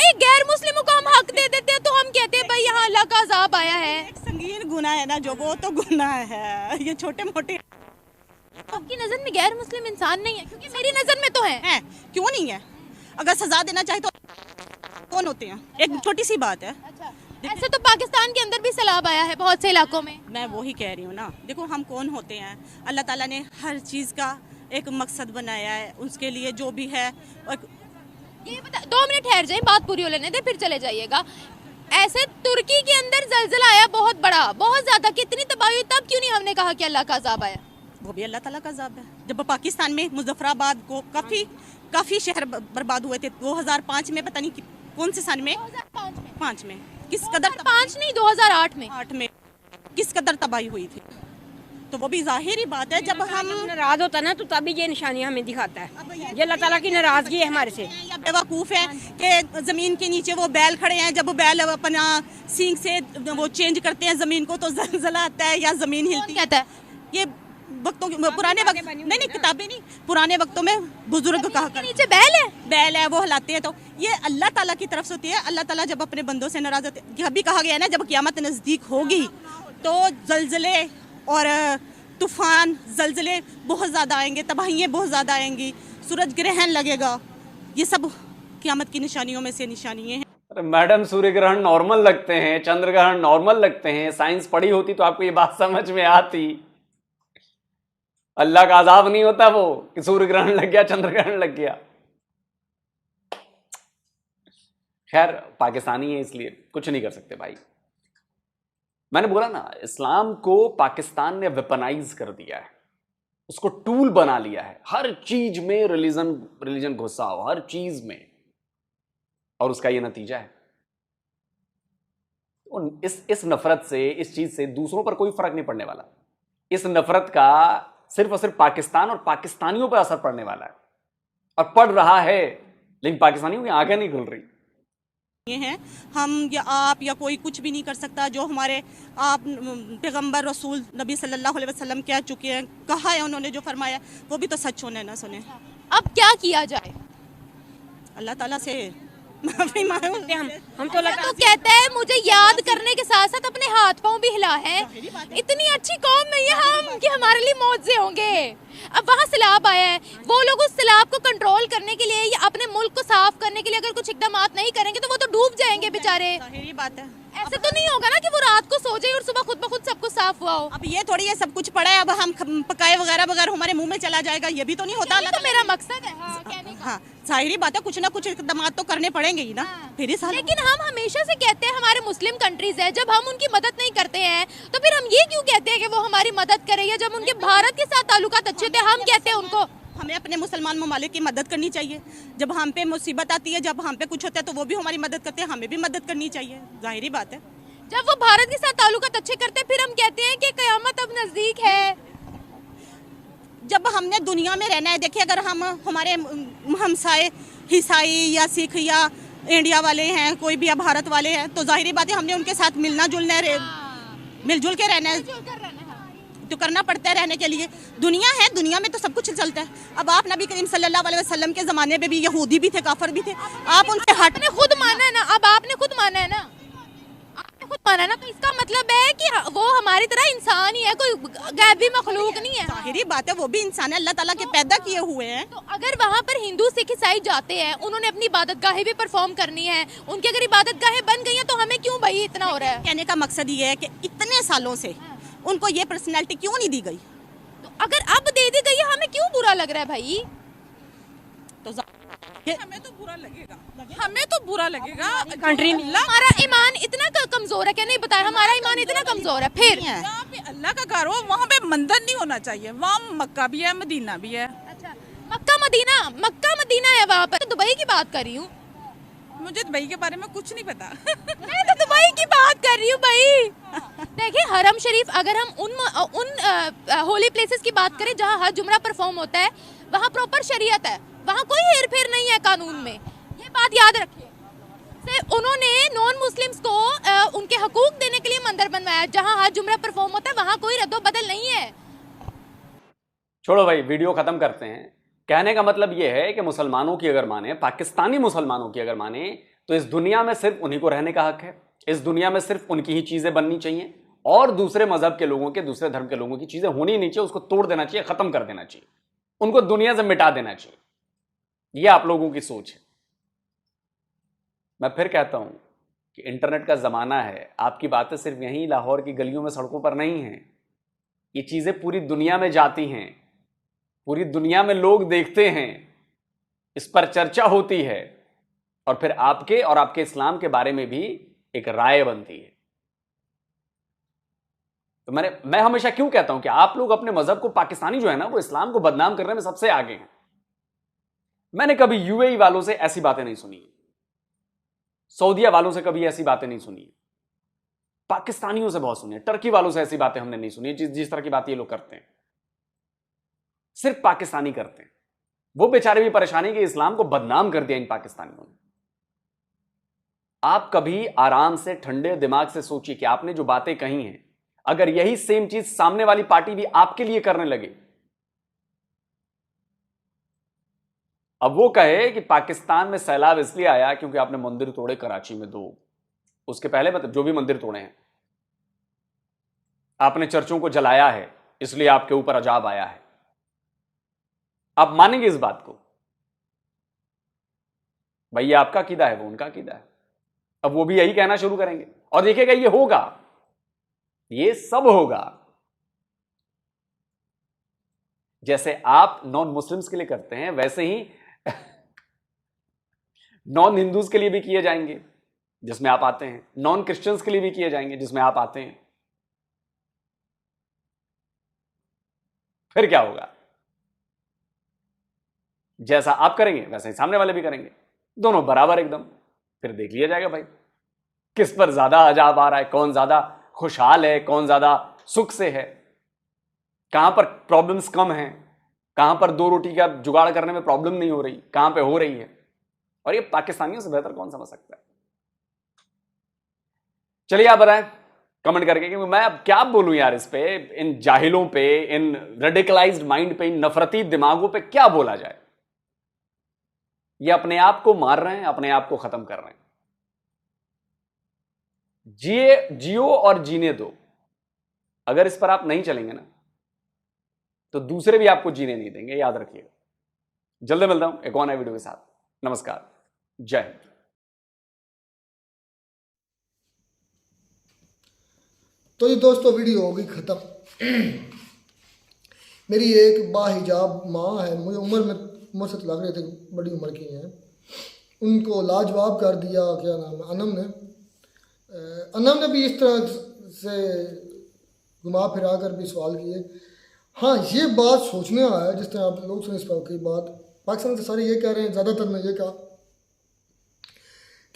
एक गैर मुस्लिमों को हम हक दे देते हैं तो हम कहते हैं भाई यहाँ अल्लाह का अजाब आया है। एक संगीन गुनाह है ना जो, वो तो गुनाह है, ये छोटे मोटे। आपकी नजर में गैर मुस्लिम इंसान नहीं है? क्योंकि मेरी नजर में तो है। क्यों नहीं है? अगर सजा देना चाहे तो कौन होते हैं? एक छोटी सी बात है। ऐसे तो पाकिस्तान के अंदर भी सैलाब आया है बहुत से इलाकों में। मैं वही कह रही हूँ ना, देखो हम कौन होते हैं? अल्लाह ताला ने हर चीज़ का एक मकसद बनाया है, उसके लिए जो भी है। ये बता, 2 मिनट ठहर जाए, बात पूरी हो लेने दे, फिर चले जाइएगा। ऐसे तुर्की के अंदर जलजला आया बहुत बड़ा, बहुत ज्यादा, कितनी तबाही हुई, तब क्यों नहीं हमने कहा कि अल्लाह का अजाब आया? वो भी अल्लाह ताला का अजाब है। जब पाकिस्तान में मुजफ्फराबाद को काफ़ी शहर बर्बाद हुए थे 2005 में, पता नहीं कौन से सन में, 2005 में, किस कदर 5 नहीं 2008 में, 8 में किस कदर तबाही हुई थी। तो वो भी जाहिर ही बात है, जब हम नाराज होता है ना तो तभी ये निशानियां हमें दिखाता है। ये अल्लाह ताला की नाराजगी है हमारे से। या बेवकूफ़ है कि ज़मीन के नीचे वो बैल खड़े हैं, जब वो बैल अपना सींग से वो चेंज करते हैं ज़मीन को तो ज़लज़ला आता है या ज़मीन हिलती है। कहता है ये वक्तों पुराने वक्त नहीं किताबें नहीं, पुराने वक्तों में बुजुर्ग कहा कर नीचे बैल है वो हिलाते हैं। तो ये अल्लाह ताला की तरफ से होती है। अल्लाह ताला जब अपने बंदों से नाराज होते हैं, अभी कहा गया है ना, जब क़यामत नज़दीक होगी तो ज़लज़ले और तूफ़ान ज़लज़ले बहुत ज़्यादा आएंगे, तबाहियाँ बहुत ज़्यादा आएंगी, सूरज ग्रहण लगेगा। ये सब क़यामत की निशानियों में से निशानियाँ हैं। अरे मैडम, सूर्य ग्रहण नॉर्मल लगते हैं, चंद्र ग्रहण नॉर्मल लगते हैं। साइंस पढ़ी होती तो आपको ये बात समझ में आती। अल्लाह का अज़ाब नहीं होता वो कि सूर्य ग्रहण लग गया, चंद्र ग्रहण लग गया। खैर, पाकिस्तानी है इसलिए कुछ नहीं कर सकते भाई। मैंने बोला ना, इस्लाम को पाकिस्तान ने वेपनाइज कर दिया है, उसको टूल बना लिया है। हर चीज में रिलीजन घुसा हो, हर चीज में, और उसका ये नतीजा है। इस नफरत से, इस चीज से दूसरों पर कोई फर्क नहीं पड़ने वाला। इस नफरत का सिर्फ और सिर्फ पाकिस्तान और पाकिस्तानियों पर असर पड़ने वाला है, और पड़ रहा है, लेकिन पाकिस्तानियों की आंखें नहीं खुल रही। ये हैं, हम या आप या कोई कुछ भी नहीं कर सकता। जो हमारे आप पैगंबर रसूल नबी सल्लल्लाहु अलैहि वसल्लम कह चुके हैं, कहा है उन्होंने, जो फरमाया वो भी तो सच होने ना सुने। अब क्या किया जाए? अल्लाह ताला से माफी मांगो। हम तो तो कहता है मुझे याद करने के साथ साथ अपने हाथ पांव भी हिला है। इतनी अच्छी कौम नहीं है हम कि हमारे लिए मौजे होंगे। अब वहाँ सैलाब आया है, वो लोग उस सैलाब को कंट्रोल करने के लिए या अपने मुल्क को साफ करने के लिए अगर कुछ इकदामात नहीं करेंगे तो वो तो डूब जाएंगे बेचारे। जाहिर बात है। ऐसे तो नहीं होगा ना कि वो रात को सो जाए और सुबह खुद ब खुद सब कुछ साफ हुआ हो। अब ये थोड़ी है सब कुछ पड़ा है, अब हम पकाए वगैरह वगैरह हमारे मुंह में चला जाएगा, ये भी तो नहीं होता। तो मेरा मकसद है कहने का। हाँ, जाहिर बात है, कुछ ना कुछ इकदाम तो करने पड़ेंगे ही ना। फिर इस लेकिन हम हमेशा से कहते हैं हमारे मुस्लिम कंट्रीज है, जब हम उनकी मदद नहीं करते हैं तो फिर हम ये क्यों कहते हैं कि वो हमारी मदद करे? या जब उनके भारत के साथ ताल्लुकात अच्छे थे हम कहते हैं उनको हमें अपने मुसलमान ममालिक की मदद करनी चाहिए। जब हम पे मुसीबत आती है, जब हम पे कुछ होता है तो वो भी हमारी मदद करते हैं, हमें भी मदद करनी चाहिए। जाहिर बात है। जब वो भारत के साथ ताल्लुकात अच्छे करते हैं फिर हम कहते हैं कि कयामत अब नजदीक है। जब हमने दुनिया में रहना है, देखिए अगर हम हमारे हमसाए ईसाई या सिख या इंडिया वाले हैं, कोई भी या भारत वाले हैं, तो जाहिर बात है हमने उनके साथ मिलना जुलना है, मिलजुल के रहना है, तो करना पड़ता है रहने के लिए। दुनिया है, दुनिया में तो सब कुछ चलता है। अब आप नबी करीम सल्लल्लाहु अलैहि वसल्लम के ज़माने में भी यहूदी भी थे, काफर भी थे, आप उनसे हटने खुद माना है ना। अब आपने खुद माना है ना, आपने खुद माना है ना, तो इसका मतलब है कि वो हमारी तरह इंसान ही है, कोई गैबी मखलूक नहीं है। जाहिर बात है, वो भी इंसान है, अल्लाह ताला के पैदा किए हुए हैं। तो अगर वहाँ पर हिंदू सिख ईसाई जाते हैं, उन्होंने अपनी इबादतगाहें भी परफॉर्म करनी है, उनकी अगर इबादतगाहें बन गई हैं तो हमें क्यों भाई इतना हो रहा है? कहने का मकसद ये है कि इतने सालों से उनको ये पर्सनैलिटी क्यों नहीं दी गई? तो अगर अब दे दी गई है हमें क्यों बुरा लग रहा है भाई? तो हमें तो बुरा लगेगा, हमें तो बुरा लगेगा। कंट्री हमारा ईमान इतना कमजोर है, क्या नहीं बताया? हमारा ईमान इतना कमजोर है। फिर जहाँ पे अल्लाह का घर हो वहाँ पे मंदिर नहीं होना चाहिए। वहाँ मक्का भी है, मदीना भी है। अच्छा, मक्का मदीना है वहाँ पर। तो दुबई की बात कर रही हूँ, मुझे दुबई के बारे में कुछ नहीं पता। मैं तो दुबई की बात कर रही हूँ भाई। देखिए हरम शरीफ, अगर हम उन होली प्लेसेस की बात करें जहाँ हज जुमरा परफॉर्म होता है, वहाँ प्रॉपर शरीयत है, वहाँ कोई हेर फेर नहीं है कानून में। ये बात याद रखिए। सिर्फ उन्होंने नॉन मुस्लिम्स को उनके हकूक देने के लिए मंदिर बनवाया। जहाँ हज जुमरा परफॉर्म होता है वहाँ कोई रद्दो बदल नहीं है। छोड़ो भाई, वीडियो खत्म करते हैं। कहने का मतलब यह है कि मुसलमानों की अगर माने, पाकिस्तानी मुसलमानों की अगर माने, तो इस दुनिया में सिर्फ उन्हीं को रहने का हक है। इस दुनिया में सिर्फ उनकी ही चीजें बननी चाहिए, और दूसरे मजहब के लोगों के, दूसरे धर्म के लोगों की चीजें होनी नहीं चाहिए। उसको तोड़ देना चाहिए, खत्म कर देना चाहिए, उनको दुनिया से मिटा देना चाहिए। यह आप लोगों की सोच है। मैं फिर कहता हूं कि इंटरनेट का जमाना है। आपकी बातें सिर्फ यहीं लाहौर की गलियों में, सड़कों पर नहीं हैं। ये चीजें पूरी दुनिया में जाती हैं, पूरी दुनिया में लोग देखते हैं, इस पर चर्चा होती है, और फिर आपके और आपके इस्लाम के बारे में भी एक राय बनती है। तो मैं हमेशा क्यों कहता हूं कि आप लोग अपने मजहब को, पाकिस्तानी जो है ना, वो इस्लाम को बदनाम करने में सबसे आगे हैं। मैंने कभी यूएई वालों से ऐसी बातें नहीं सुनी, सऊदीया वालों से कभी ऐसी बातें नहीं सुनी। पाकिस्तानियों से बहुत सुनी है, टर्की वालों से ऐसी बातें हमने नहीं सुनी जिस तरह की बात ये लोग करते हैं। सिर्फ पाकिस्तानी करते हैं। वो बेचारे भी परेशानी कि इस्लाम को बदनाम कर दिया इन पाकिस्तानियों ने। आप कभी आराम से ठंडे दिमाग से सोचिए कि आपने जो बातें कही हैं, अगर यही सेम चीज सामने वाली पार्टी भी आपके लिए करने लगे, अब वो कहे कि पाकिस्तान में सैलाब इसलिए आया क्योंकि आपने मंदिर तोड़े कराची में 2, उसके पहले मतलब जो भी मंदिर तोड़े हैं, आपने चर्चों को जलाया है इसलिए आपके ऊपर अजाब आया है, आप मानेंगे इस बात को? भाई ये आपका अकीदा है, वो उनका अकीदा है। अब वो भी यही कहना शुरू करेंगे और देखिएगा ये होगा, ये सब होगा। जैसे आप नॉन मुस्लिम्स के लिए करते हैं वैसे ही नॉन हिंदूज के लिए भी किए जाएंगे जिसमें आप आते हैं, नॉन क्रिश्चियंस के लिए भी किए जाएंगे जिसमें आप आते हैं। फिर क्या होगा? जैसा आप करेंगे वैसा ही सामने वाले भी करेंगे, दोनों बराबर एकदम। फिर देख लिया जाएगा भाई किस पर ज्यादा अजाब आ रहा है, कौन ज्यादा खुशहाल है, कौन ज्यादा सुख से है, कहां पर प्रॉब्लम्स कम हैं, कहां पर 2 रोटी का जुगाड़ करने में प्रॉब्लम नहीं हो रही, कहां पे हो रही है। और ये पाकिस्तानियों से बेहतर कौन समझ सकता है? चलिए आप बताएं कमेंट करके कि मैं अब क्या बोलूं यार इस पे, इन जाहिलों पे, इन रेडिकलाइज्ड माइंड पे, इन नफरती दिमागों पे क्या बोला जाए। ये अपने आप को मार रहे हैं, अपने आप को खत्म कर रहे हैं। जियो और जीने दो। अगर इस पर आप नहीं चलेंगे ना तो दूसरे भी आपको जीने नहीं देंगे, याद रखिएगा। जल्दी मिलता हूं एक और नए वीडियो के साथ। नमस्कार, जय हिंद। तो ये दोस्तों वीडियो होगी ख़त्म। मेरी एक बाहिजाब माँ है, मुझे उम्र से तो लग रहे थे बड़ी उम्र की हैं, उनको लाजवाब कर दिया, क्या नाम है, अनम ने भी इस तरह से घुमा फिरा कर भी सवाल किए। हाँ, ये बात सोचने आया, जिस तरह आप लोग सुने इस पर की बात, पाकिस्तान से सारे ये कह रहे हैं, ज़्यादातर ने ये कहा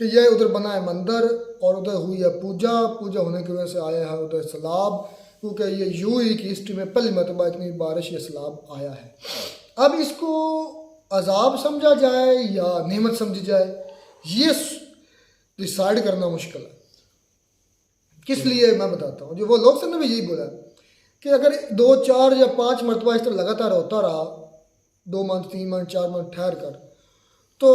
कि यह उधर बना है मंदिर और उधर हुई है पूजा होने की वजह से आया है उधर सैलाब, क्योंकि ये यूएई की हिस्ट्री में पहली मरतबा इतनी बारिश, ये सैलाब आया है। अब इसको अजाब समझा जाए या नेमत समझी जाए, ये डिसाइड करना मुश्किल है। किस लिए मैं बताता हूँ। जो वो लोग ने भी यही बोला कि अगर 2, 4 या 5 मरतबा इस तरह लगातार होता रहा, 2 मंथ, 3 मंथ, 4 मंथ ठहर कर, तो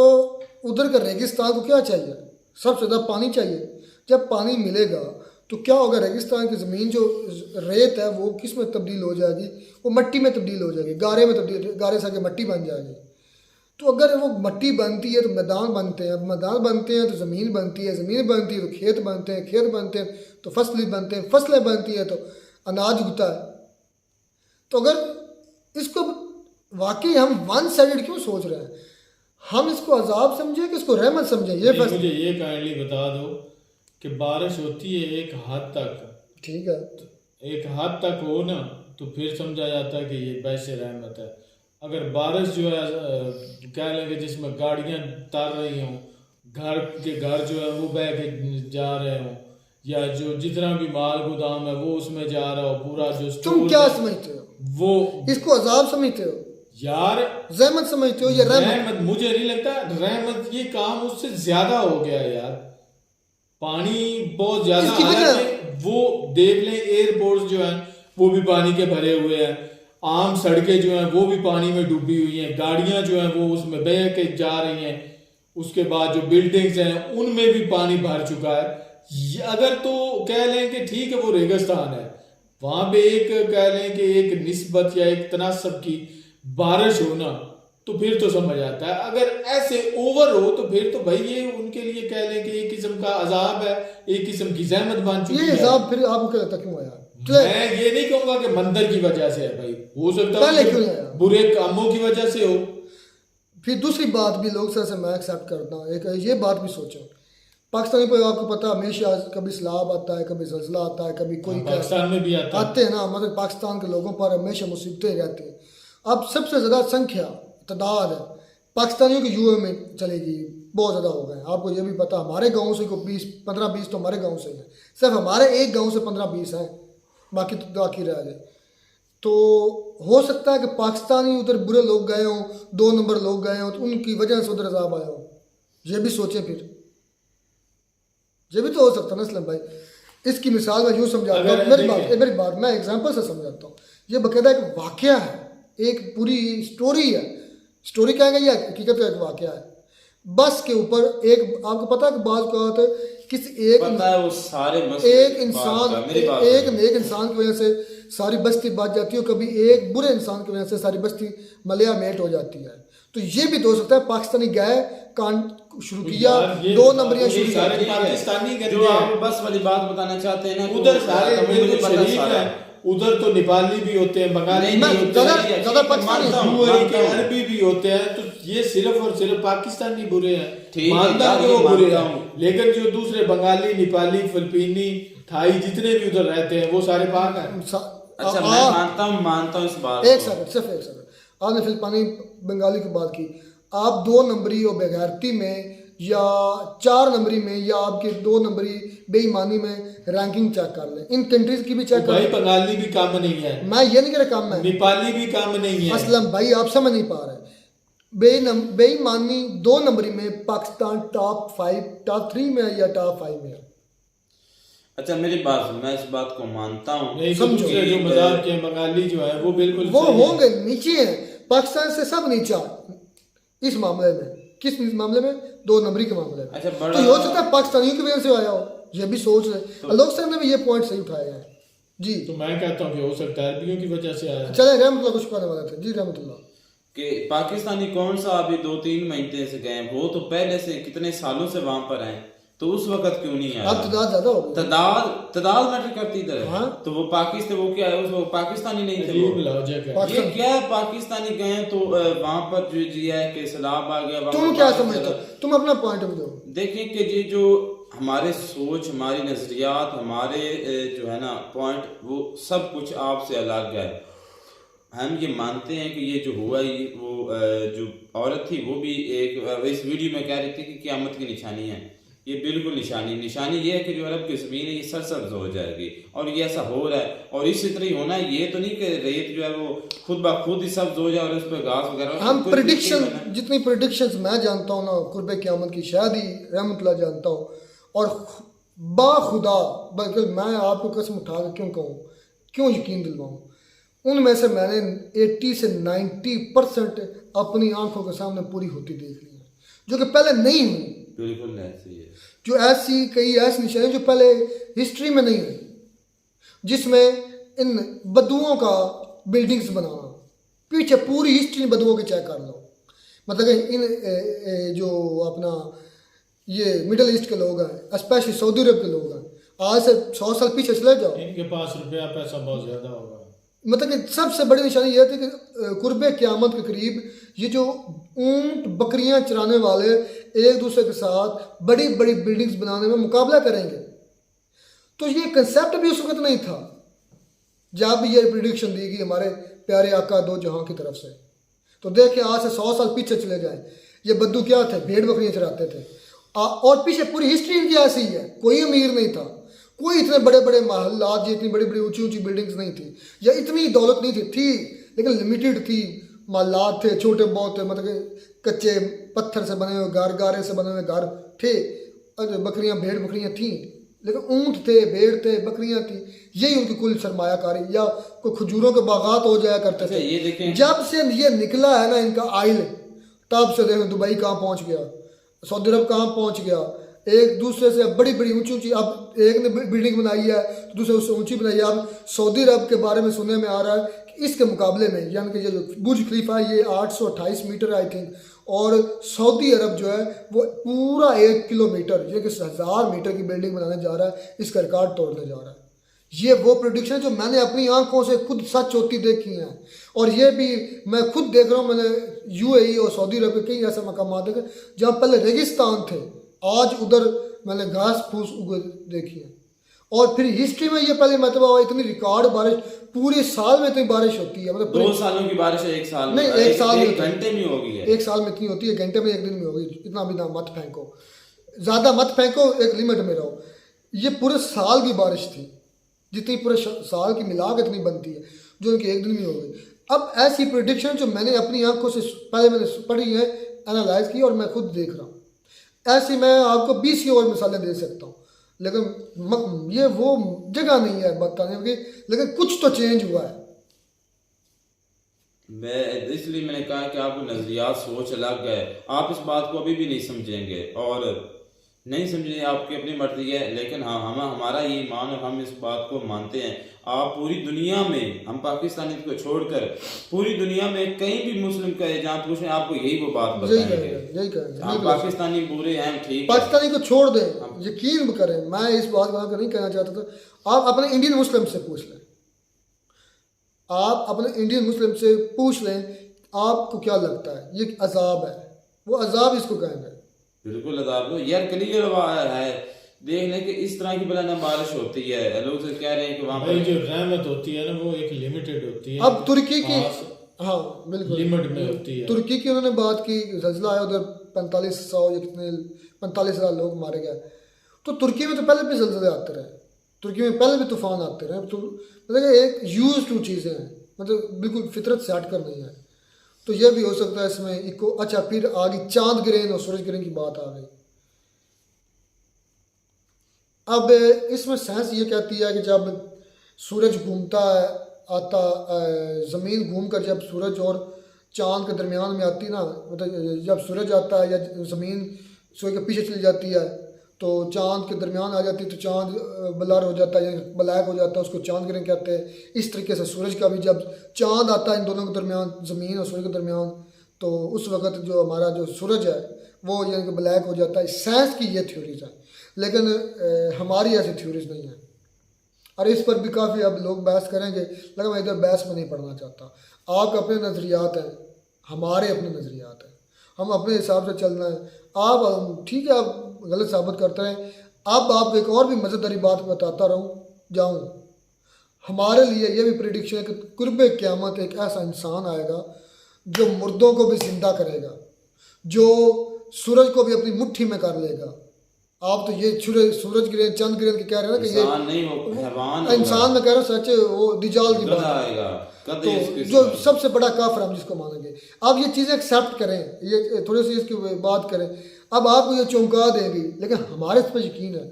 उधर का रेगिस्तान को क्या चाहिए? सबसे ज़्यादा पानी चाहिए। जब पानी मिलेगा तो क्या होगा? रेगिस्तान की ज़मीन जो रेत है वो किस में तब्दील हो जाएगी? वो मिट्टी में तब्दील हो जाएगी, गारे में तब्दील, गारे से आगे मिट्टी बन जाएगी। तो अगर वो मिट्टी बनती है तो मैदान बनते हैं, मैदान बनते हैं तो ज़मीन बनती है, ज़मीन बनती है तो खेत बनते हैं, खेत बनते हैं तो फसलें बनते हैं, फसलें बनती है तो अनाज उगता है। तो अगर इसको वाकई हम वन साइडेड क्यों सोच रहे हैं? हम इसको अजाब समझे कि इसको रहमत समझे? ये मुझे ये काइंडली बता दो कि बारिश होती है एक हद तक, ठीक है, एक हद तक हो ना तो फिर समझा जाता है कि ये वैसे रहमत है। अगर बारिश जो है कह लेंगे जिसमें गाड़ियां तर रही हों, घर के घर जो है वो बह के जा रहे हों, या जो जितना भी माल गोदाम है वो उसमें जा रहा हो, पूरा जो तुम क्या समझते हो? वो इसको अजाब समझते हो यार, रहमत समझते हो? ये रहमत मुझे नहीं लगता। रहमत ये काम उससे ज्यादा हो गया यार। पानी बहुत ज्यादा आया है, वो देख लें एयरपोर्ट जो है वो भी पानी के भरे हुए हैं, आम सड़कें जो हैं वो भी पानी में डूबी हुई हैं, गाड़ियां जो हैं वो उसमें बह के जा रही हैं, उसके बाद जो बिल्डिंग्स हैं उनमें भी पानी भर चुका है। अगर तो कह लें कि ठीक है वो रेगिस्तान है, वहां पे एक कह लें कि एक निस्बत या एक तनासब की बारिश हो ना तो फिर तो समझ आता है। अगर ऐसे ओवर हो तो फिर तो भाई ये उनके लिए कह लें कि एक किस्म का अजाब है, एक किस्म की जहमत बन चुकी है। ये अजाब फिर आपको क्या लगता क्यों आया? मैं ये नहीं कहूंगा कि मंदिर की वजह से है भाई, हो सकता है बुरे कामों की वजह से हो। फिर दूसरी बात भी लोग से मैं एक्सेप्ट करता हूँ, एक ये बात भी सोचो, पाकिस्तानी पर आपको पता हमेशा कभी सैलाब आता है, कभी जल्जला आता है, कभी कोई पाकिस्तान में भी आते हैं ना, मतलब पाकिस्तान के लोगों पर हमेशा मुसीबतें रहती हैं। अब सबसे ज़्यादा संख्या तादाद पाकिस्तानियों की यूए में चलेगी, बहुत ज़्यादा हो गए। आपको ये भी पता, हमारे गांव से को 15-20 तो हमारे गांव से हैं, सिर्फ हमारे एक गांव से 15-20 हैं, बाकी रह गए। तो हो सकता है कि पाकिस्तानी उधर बुरे लोग गए हों, 2 नंबर लोग गए हों, तो उनकी वजह से उधर अजाब आया हो। ये भी सोचें, फिर ये भी तो हो सकता है ना असलम भाई। इसकी मिसाल मैं यूँ समझाता हूँ, मेरी बात मैं एग्जाम्पल से समझाता हूँ। ये बाकायदा एक वाक़या है, एक पूरी स्टोरी है। स्टोरी कहेंगे या हकीकत का एक वाक़या है। बस के ऊपर एक, आपको पता है कि बात क्या किसी एक इंसान की वजह से सारी बस्ती बच जाती है, कभी एक बुरे इंसान की वजह से सारी बस्ती मलिया मेट हो जाती है। तो ये भी तो हो सकता है पाकिस्तानी गए, कांड शुरू किया, 2 नंबरियां शुरू सारे पाकिस्तानी जो आप बस वाली बात बताना चाहते हैं ना, उधर सारे शरीफ है, उधर तो नेपाली भी होते हैं, बंगाली भी होते हैं, अरबी भी होते हैं। तो ये सिर्फ और सिर्फ पाकिस्तानी बुरे हैं, मानता कि वो बुरे हैं, लेकिन जो दूसरे बंगाली, नेपाली, फिलिपीनी, थाई जितने भी उधर रहते हैं वो सारे पाक हैं। अच्छा, मैं मानता हूँ इस बात। एक सेकंड आपने फिलिपानी बंगाली की बात की, आप 2 नंबरी और बेगैरती में या 4 नंबरी में या आपके 2 नंबरी बेईमानी में रैंकिंग चेक कर लें, इन कंट्रीज की भी चेक कर लें। भाई बंगाली भी काम नहीं है, मैं ये नहीं कह रहा काम है, नेपाली भी काम नहीं है। असलम भाई आप समझ नहीं पा रहे। बेईमानी 2 नंबरी में पाकिस्तान टॉप 5, टॉप 3 में है या टॉप 5 में है। अच्छा मेरी बात, मैं इस बात को मानता हूँ, समझो जो मजाक के बंगाली जो है वो बिल्कुल वो होंगे नीचे हैं, पाकिस्तान से सब नीचा इस मामले में। किस मामले में? 2 नंबरी के मामले में। अच्छा, तो ये हो सकता है पाकिस्तानियों की वजह से आया हो, ये भी सोच रहे लोग साहब ने भी ये पॉइंट सही उठाया है जी। तो मैं कहता हूँ कि हो सकता है अरबियों की वजह से आया। चले रहमतुल्लाह कुछ कहने वाले थे जी। रहमतुल्लाह कि पाकिस्तानी कौन सा अभी 2-3 महीने से गए, वो तो पहले से कितने सालों से वहां पर हैं, तो उस वक्त क्यों नहीं आया? अब तादाद ज्यादा हो गई, तादाद मैटर करती इधर है। हाँ? तो वो पाकिस्तान, वो क्या है, वो पाकिस्तानी नहीं थे, ये क्या है, पाकिस्तानी गए तो वहां पर जो है कि सैलाब आ गया। तुम क्या समझते हो? तुम अपना पॉइंट ऑफ व्यू देखें कि ये जो हमारे सोच, हमारी नजरियात, हमारे जो है ना पॉइंट, वो सब कुछ आपसे अलग है। हम ये मानते हैं कि ये जो हुआ, ये वो जो औरत थी वो भी एक इस वीडियो में कह रही थी कि क़यामत की निशानी है। ये बिल्कुल निशानी ये है कि जो अरब की ज़मीन है ये सरसब्ज हो जाएगी, और ये ऐसा हो रहा है। और इसी तरह ही होना है, ये तो नहीं कि रेत जो है वो खुद ब खुद ही सब्ज हो जाए और उस पर घास वगैरह। हम प्रेडिक्शन, जितनी प्रेडिक्शंस मैं जानता हूँ ना कुर्बे क़यामत की, शायद ही रहमतुल्लाह जानता हूँ, और बाखुदा बल्कि मैं आपको कसम उठा के क्यों यकीन दिलवाऊँ, उनमें से मैंने 80 से 90% अपनी आंखों के सामने पूरी होती देख ली है, जो कि पहले नहीं हुई। बिल्कुल ऐसी है, जो कई ऐसी निशानियाँ जो पहले हिस्ट्री में नहीं हुई, जिसमें इन बदुओं का बिल्डिंग्स बनाना, पीछे पूरी हिस्ट्री बदुओं के चेक कर लो। मतलब इन जो अपना ये मिडिल ईस्ट के लोग हैं, स्पेशली सऊदी अरब के लोग हैं, आज से 100 साल पीछे चले जाओ, इनके पास रुपया पैसा बहुत ज़्यादा होगा। मतलब कि सबसे बड़ी निशानी यह थी कि कुर्बे क़यामत के करीब ये जो ऊंट बकरियां चराने वाले एक दूसरे के साथ बड़ी बड़ी बिल्डिंग्स बनाने में मुकाबला करेंगे। तो ये कंसेप्ट भी उस वक्त नहीं था जब ये प्रेडिक्शन दी गई हमारे प्यारे आका दो जहां की तरफ से। तो देखिए आज से 100 साल पीछे चले जाएं, ये बद्दू क्या थे? भेड़ बकरियां चराते थे, और पीछे पूरी हिस्ट्री इनकी ऐसी ही है। कोई अमीर नहीं था, कोई इतने बड़े बड़े महल्लात, इतनी बड़ी बड़ी ऊंची ऊंची बिल्डिंग्स नहीं थी, या इतनी दौलत नहीं थी लेकिन लिमिटेड थी। महल्लात थे छोटे बहुत थे, मतलब कच्चे पत्थर से बने हुए घर, गारे से बने हुए घर थे, बकरियां भेड़ बकरियां थीं, लेकिन ऊँट थे, भेड़ थे, बकरियां थी, यही उनकी कुल सरमायाकारी। या कोई खजूरों के बागात हो जाया करते थे। ये देखें, जब से ये निकला है ना इनका आइल, तब से देखें दुबई कहाँ पहुँच गया, सऊदी अरब कहाँ पहुँच गया, एक दूसरे से बड़ी बड़ी ऊंची ऊंची, अब एक ने बिल्डिंग बनाई है तो दूसरे उससे ऊंची बनाई है। अब सऊदी अरब के बारे में सुनने में आ रहा है कि इसके मुकाबले में, यानी कि ये जो बुर्ज खलीफा है ये 828 मीटर आई थिंक, और सऊदी अरब जो है वो पूरा 1 किलोमीटर, ये कि 1000 मीटर की बिल्डिंग बनाने जा रहा है, इसका रिकॉर्ड तोड़ने जा रहा है। ये वो प्रेडिक्शन जो मैंने अपनी आंखों से खुद सच होती देखी हैं, और ये भी मैं खुद देख रहा हूँ। मैंने UAE और सऊदी अरब के कई ऐसे मकाम देखे जहाँ पहले रेगिस्तान थे, आज उधर मैंने घास फूस उगे देखी है। और फिर हिस्ट्री में ये पहले मतलब इतनी रिकॉर्ड बारिश, पूरे साल में इतनी बारिश होती है, मतलब 2 सालों की बारिश है 1 साल में, नहीं 1 साल में, घंटे में होगी है, 1 साल में इतनी होती है, घंटे में 1 दिन में होगी इतना भी ना मत फेंको, ज़्यादा मत फेंको, एक लिमिट में रहो। ये पूरे साल की बारिश थी, जितनी पूरे साल की मिला के इतनी बनती है, जो इनके एक दिन में हो गई। अब ऐसी प्रेडिक्शन जो मैंने अपनी आंखों से पहले मैंने पढ़ी है, एनालाइज की और मैं खुद देख रहा हूँ, ऐसी मैं आपको 20 और मिसालें दे सकता हूँ, लेकिन ये वो जगह नहीं है बताने की, लेकिन कुछ तो चेंज हुआ है। इसलिए मैंने कहा कि आपको नजरियात सोच अलग है, आप इस बात को अभी भी नहीं समझेंगे और नहीं समझने आपकी अपनी मर्जी है, लेकिन हाँ हमारा ये ईमान और हम इस बात को मानते हैं। आप पूरी दुनिया में, हम पाकिस्तानी को छोड़कर पूरी दुनिया में कहीं भी मुस्लिम कहे जहाँ पूछें आपको यही वो बात बताएंगे। हम पाकिस्तानी बुरे हैं, ठीक, पाकिस्तानी को छोड़ दें, यकीन करें, मैं इस बात को नहीं कहना चाहता था। आप अपने इंडियन मुस्लिम से पूछ लें, आप अपने इंडियन मुस्लिम से पूछ लें आपको क्या लगता है ये अजाब है, वो अजाब इसको कहेंगे। बिल्कुल अजाब लो यार, क्लियर है, देख लें कि इस तरह की बला ना बारिश होती है, लोग से कह रहे हैं कि वहाँ पर जो रहमत होती है ना वो एक लिमिटेड होती है। अब तुर्की की, हाँ बिल्कुल लिमिट में होती है। तुर्की की उन्होंने बात की, ज़ल्ज़ला आया उधर 4500 या कितने 45,000 लोग मारे गए। तो तुर्की में तो पहले भी ज़ल्ज़ले आते रहे, तुर्की में पहले भी तूफान आते रहे, तो मतलब एक यूज टू चीज़ें हैं, मतलब बिल्कुल फितरत से हट कर नहीं है। तो ये भी हो सकता है इसमें इको। अच्छा, फिर आगे चांद ग्रहण और सूरज ग्रहण की बात आ गई। अब इसमें साइंस ये कहती है कि जब सूरज घूमता है, आता ज़मीन घूमकर जब सूरज और चांद के दरमियान में आती ना, मतलब जब सूरज आता है या ज़मीन सूरज के पीछे चली जाती है तो चांद के दरमियान आ जाती है, तो चांद ब्लर हो जाता है या ब्लैक हो जाता है, उसको चांद ग्रहण कहते हैं। इस तरीके से सूरज का भी जब चांद आता है इन दोनों के दरमियान, ज़मीन और सूरज के दरमियान, तो उस वक़्त जो हमारा जो सूरज है वो यानी कि ब्लैक हो जाता है। साइंस की ये थ्योरीज है, लेकिन हमारी ऐसी थ्योरीज नहीं है, और इस पर भी काफ़ी अब लोग बहस करेंगे, लेकिन मैं इधर बहस में नहीं पढ़ना चाहता। आपके अपने नज़रियात हैं, हमारे अपने नज़रियात हैं, हम अपने हिसाब से चलना है। आप ठीक है, आप गलत साबित करते हैं। अब आप एक और भी मज़ेदारी बात बताता जाऊँ, हमारे लिए ये भी प्रेडिक्शन है कि कुर्बे क़यामत एक ऐसा इंसान आएगा जो मुर्दों को भी जिंदा करेगा, जो सूरज को भी अपनी मुट्ठी में कर लेगा। आप तो ये सूरज ग्रहण चंद ग्रहण के कह रहे हैं ना कि ये इंसान में कह रहा हूँ, सच वो दिजाल की बात आएगा, तो जो सबसे बड़ा काफिर हम जिसको मानेंगे। अब ये चीज़ें एक्सेप्ट करें, ये थोड़ी सी इसकी बात करें, अब आपको ये चौंका देगी, लेकिन हमारे इस पर यकीन है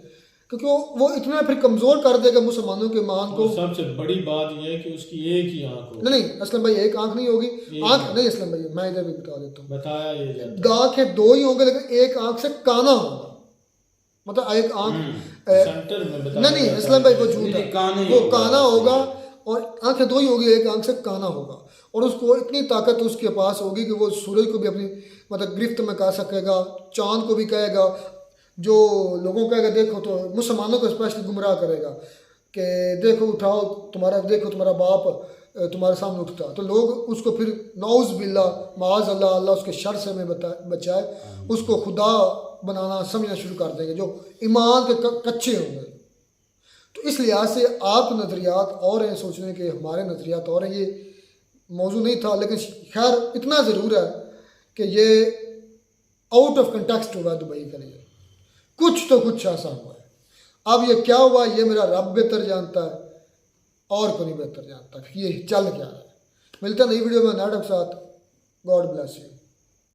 क्योंकि वो इतना फिर कमज़ोर कर देगा मुसलमानों के ईमान को। सबसे बड़ी बात यह है कि उसकी एक ही आंख हो। नहीं असलम भाई, एक आंख नहीं होगी, आंख नहीं असलम भाई, मैं इधर भी बता देता हूँ, बताया ये आंखें दो ही होंगे, लेकिन एक आंख से काना होगा, मतलब एक आंख सेंटर में नहीं असलम भाई वो झूठ है, वो काना होगा और आंखें दो ही होगी, एक आंख से काना होगा, और उसको इतनी ताकत उसके पास होगी कि वो सूरज को भी अपनी मतलब गिरफ्त में कर सकेगा, चांद को भी कहेगा, जो लोगों कहेगा देखो, तो मुसलमानों को स्पेशली गुमराह करेगा कि देखो उठाओ तुम्हारा, देखो तुम्हारा बाप तुम्हारे सामने उठता, तो लोग उसको फिर नौज बिल्ला माज अल्लाह अल्लाह उसके शर से हमें बचाए, उसको खुदा बनाना समझना शुरू कर देंगे जो ईमान के कच्चे होंगे। तो इस लिहाज से आप नज़रियात और हैं, सोचने के हमारे नज़रियात और हैं। ये मौजू नहीं था, लेकिन खैर इतना ज़रूर है कि ये आउट ऑफ कंटेक्स्ट हुआ दुबई के लिए, कुछ तो कुछ ऐसा हुआ है। अब ये क्या हुआ ये मेरा रब बेहतर जानता है, और कोई नहीं बेहतर जानता कि ये चल क्या रहा है। मिलता नई वीडियो में नाटक साथ। God bless you.